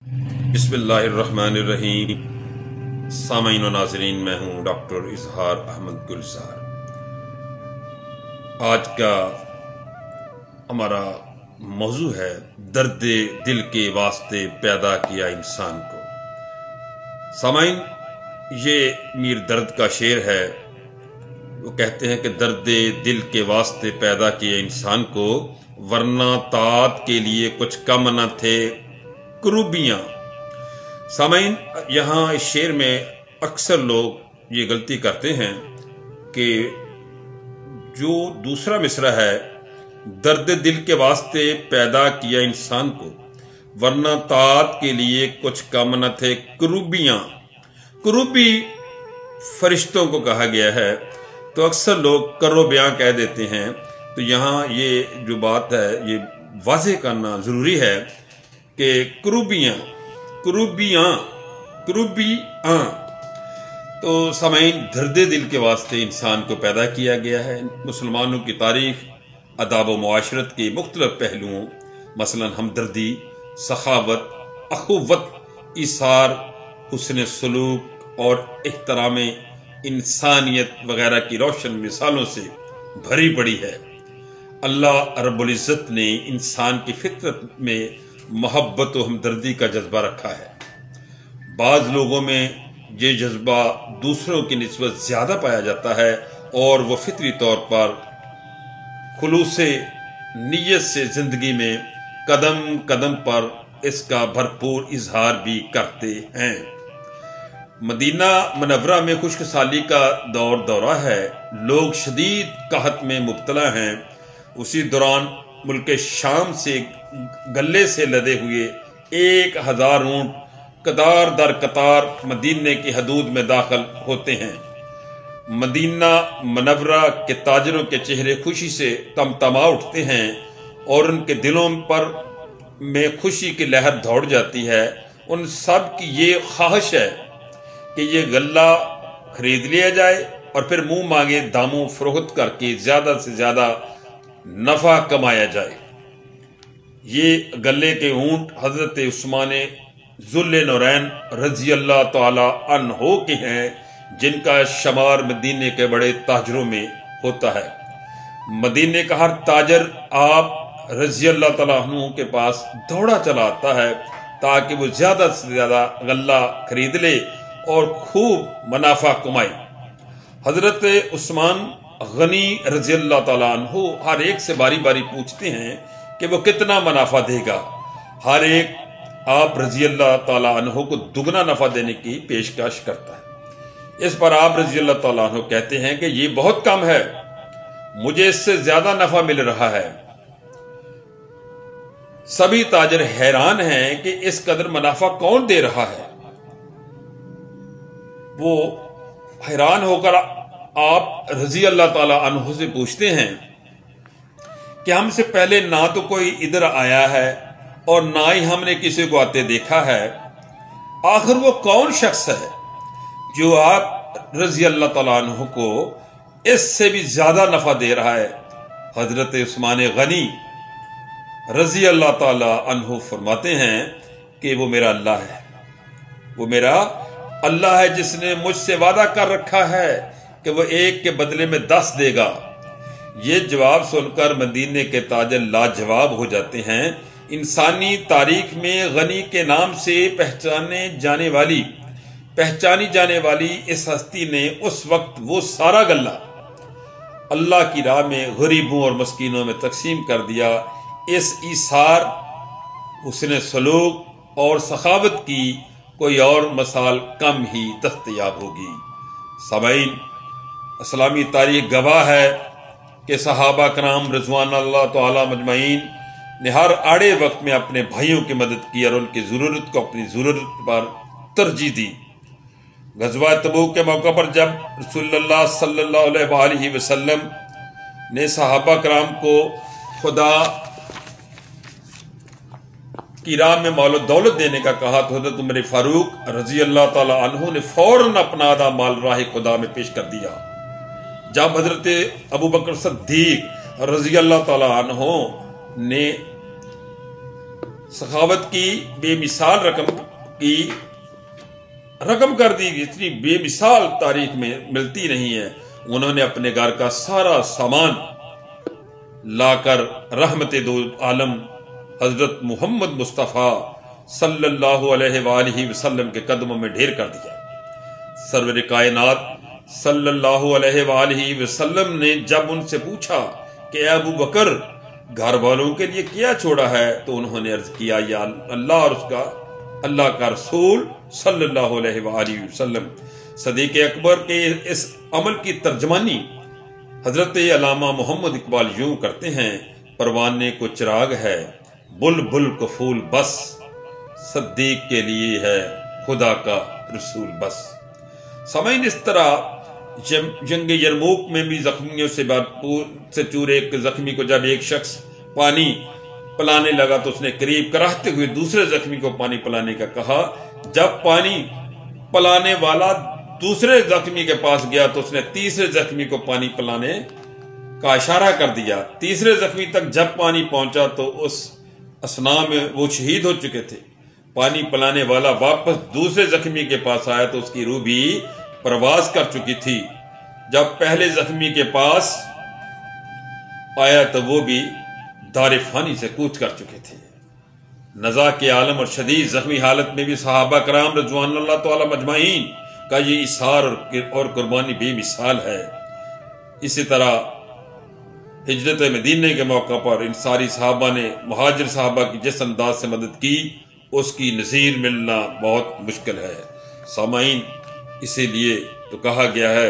बिस्मिल्लाहिर्रहमानिर्रहीम। सामईन व नाज़रीन, मैं हूँ डॉक्टर इजहार अहमद गुलजार। आज का हमारा मौजू है दर्द दिल के वास्ते पैदा किया इंसान को। सामईन, ये मीर दर्द का शेर है। वो कहते हैं कि दर्द दिल के वास्ते पैदा किया इंसान को, वरना तात के लिए कुछ कम न थे कुरूबियाँ। सामईन, यहाँ इस शेर में अक्सर लोग ये गलती करते हैं कि जो दूसरा मिसरा है, दर्द दिल के वास्ते पैदा किया इंसान को, वरना तात के लिए कुछ कम न थे कुरूबियाँ। कुरूबी फरिश्तों को कहा गया है, तो अक्सर लोग करो बयां कह देते हैं। तो यहाँ ये जो बात है ये वाज़ेह करना ज़रूरी है कि कुरूबियाँ तो सामईन, दर्द दिल के वास्ते इंसान को पैदा किया गया है। मुसलमानों की तारीख अदाब व मुआशरत के मुख्तलिफ पहलुओं, मसलन हमदर्दी, सखावत, अखुवत, इसार, हुस्न सलूक और इहतराम इंसानियत वगैरह की रोशन मिसालों से भरी पड़ी है। अल्लाह रब्बुल इज़्ज़त ने इंसान की फितरत में मोहब्बत व हमदर्दी का जज्बा रखा है। बाज़ लोगों में ये जज्बा दूसरों की निस्बत ज़्यादा पाया जाता है और वो फितरी तौर पर खुलूसे नियत से ज़िंदगी में कदम कदम पर इसका भरपूर इजहार भी करते हैं। मदीना मुनव्वरा में खुश्कसाली का दौरा है। लोग शदीद कहत में मुब्तला हैं। उसी दौरान मुल्क शाम से गले से लदे हुए 1000 ऊँट कतार दर कतार मदीने की हदूद में दाखिल होते हैं। मदीना मुनव्वरा के ताजरों के चेहरे खुशी से तमतमा उठते हैं और उनके दिलों पर में खुशी की लहर दौड़ जाती है। उन सब की ये ख्वाहिश है कि ये गल्ला खरीद लिया जाए और फिर मुंह मांगे दामों फरोख्त करके ज्यादा से ज्यादा नफा कमाया जाए। ये गले के ऊंट हजरत उस्मान ज़ुल नौरैन रजी अल्लाह ताला अन्हो के हैं, जिनका शमार मदीने के बड़े ताजरों में होता है। मदीने का हर ताजर आप रजी अल्लाह ताला अन्हु के पास दौड़ा चला आता है ताकि वो ज्यादा से ज्यादा गल्ला खरीद ले और खूब मुनाफा कमाए। हजरत उस्मान गनी रजी अल्लाह ताला अन्हु हर एक से बारी बारी पूछते हैं कि वो कितना मुनाफा देगा। हर एक आप रजी अल्लाह ताला अन्हु को दुगना नफा देने की पेशकश करता है। इस पर आप रजी अल्लाह ताला अन्हु कहते हैं कि ये बहुत कम है, मुझे इससे ज्यादा नफा मिल रहा है। सभी ताजर हैरान हैं कि इस कदर मुनाफा कौन दे रहा है। वो हैरान होकर आप रजी अल्लाह ताला अन्हु से पूछते हैं कि हमसे पहले ना तो कोई इधर आया है और ना ही हमने किसी को आते देखा है। आखिर वो कौन शख्स है जो आप रजी अल्लाह ताला अन्हु को इससे भी ज्यादा नफा दे रहा है। हजरत उस्मान गनी रजी अल्लाह ताला अन्हु फरमाते हैं कि वो मेरा अल्लाह है, वो मेरा अल्लाह है जिसने मुझसे वादा कर रखा है कि वो एक के बदले में 10 देगा। ये जवाब सुनकर मदीने के ताजर लाजवाब हो जाते हैं। इंसानी तारीख में गनी के नाम से पहचानी जाने वाली इस हस्ती ने उस वक्त वो सारा गल्ला अल्लाह की राह में गरीबों और मस्कीनों में तकसीम कर दिया। इस ईसार, हुस्न सलूक और सखावत की कोई और मिसाल कम ही दस्तयाब होगी। सामईन, इस्लामी तारीख गवाह है कि सहाबा कराम रिज़वान अल्लाह तआला मजमईन ने हर आड़े वक्त में अपने भाइयों की मदद की और उनकी ज़रूरत को अपनी ज़रूरत पर तरजीह दी। ग़ज़वा तबूक के मौके पर जब रसूलुल्लाह सल्लल्लाहु अलैहि वसल्लम ने सहाबा कराम को खुदा की राह में माल दौलत देने का कहा तो हज़रत उमर फारूक रजी अल्लाह ताला अन्हु ने फौरन अपना आधा माल राह खुदा में पेश कर दिया। जब हजरत अबू बकर सिद्दीक रजी अल्लाह ताला अन्हु ने सखावत की बेमिसाल रकम कर दी, इतनी बेमिसाल तारीख में मिलती नहीं है। उन्होंने अपने घर का सारा सामान लाकर रहमत दो आलम हजरत मोहम्मद मुस्तफ़ा सल्लल्लाहु अलैहि वसल्लम के कदमों में ढेर कर दिया। सरवर कायनात सल्लल्लाहु अलैहि वसल्लम ने जब उनसे पूछा कि अबू बकर घर वालों के लिए क्या छोड़ा है, तो उन्होंने अर्ज किया, या अल्लाह और उसका अल्लाह का रसूल सल्लल्लाहु अलैहि वसल्लम। सदीक़ अकबर के इस अमल की तर्जमानी हजरत अल्लामा मोहम्मद इकबाल यूं करते हैं, परवाने को चिराग है, बुलबुल को फूल बस, सद्दीक के लिए है खुदा का रसूल बस। सामईन, इस तरह जंग यरमूक में भी जख्मियों से भरपूर से चूर एक जख्मी को जब एक शख्स पानी पिलाने लगा तो उसने करीब कराहते हुए दूसरे जख्मी को पानी पिलाने का कहा। जब पानी पिलाने वाला दूसरे जख्मी के पास गया तो उसने तीसरे जख्मी को पानी पिलाने का इशारा कर दिया। तीसरे जख्मी तक जब पानी पहुंचा तो उस असना में वो शहीद हो चुके थे। पानी पिलाने वाला वापस दूसरे जख्मी के पास आया तो उसकी रूह भी प्रवास कर चुकी थी। जब पहले जख्मी के पास आया तो वो भी दार फानी से कूच कर चुके थे। नज़ा के आलम और शदीद जख्मी हालत में भी सहाबा कराम रज़वानुल्लाह तआला मजमाइन का ये इसार और कुर्बानी बेमिसाल है। इसी तरह हिजरत मदीने के मौका पर इन सारी सहाबा ने मुहाजिर सहाबा की जिस अंदाज से मदद की उसकी नज़ीर मिलना बहुत मुश्किल है। सामाईन, इसीलिए तो कहा गया है